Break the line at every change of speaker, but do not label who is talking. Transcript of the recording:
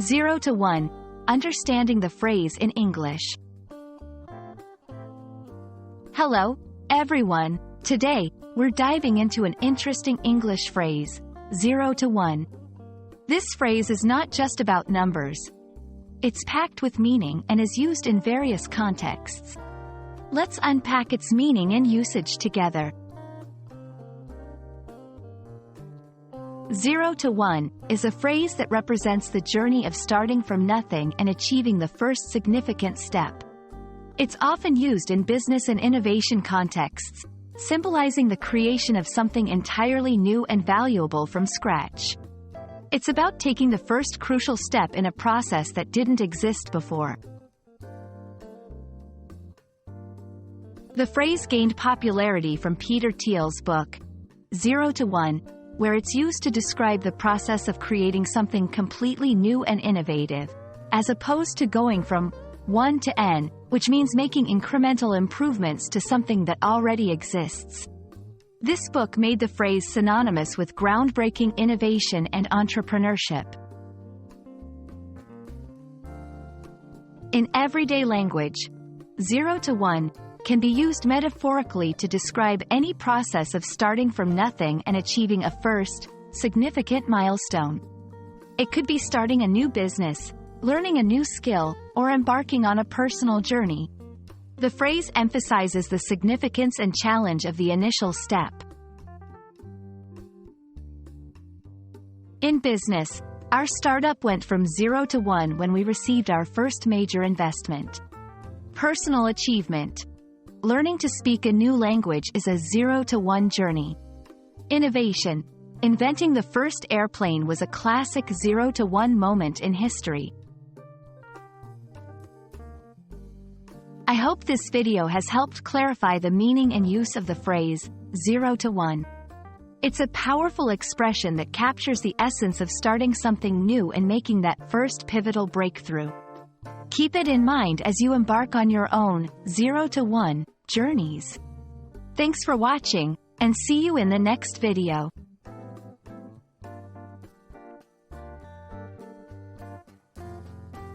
0 to 1. Understanding the phrase in English. Hello, everyone. Today, we're diving into an interesting English phrase, 0 to 1. This phrase is not just about numbers. It's packed with meaning and is used in various contexts. Let's unpack its meaning and usage together. 0 to 1 is a phrase that represents the journey of starting from nothing and achieving the first significant step. It's often used in business and innovation contexts, symbolizing the creation of something entirely new and valuable from scratch. It's about taking the first crucial step in a process that didn't exist before. The phrase gained popularity from Peter Thiel's book, 0 to 1, where it's used to describe the process of creating something completely new and innovative, as opposed to going from 1 to n, which means making incremental improvements to something that already exists. This book made the phrase synonymous with groundbreaking innovation and entrepreneurship. In everyday language, 0 to 1 can be used metaphorically to describe any process of starting from nothing and achieving a first, significant milestone. It could be starting a new business, learning a new skill, or embarking on a personal journey. The phrase emphasizes the significance and challenge of the initial step. In business, our startup went from 0 to 1 when we received our first major investment. Personal achievement. Learning to speak a new language is a 0 to 1 journey. Innovation. Inventing the first airplane was a classic 0 to 1 moment in history. I hope this video has helped clarify the meaning and use of the phrase, 0 to 1. It's a powerful expression that captures the essence of starting something new and making that first pivotal breakthrough. Keep it in mind as you embark on your own 0 to 1 journeys. Thanks for watching, and see you in the next video.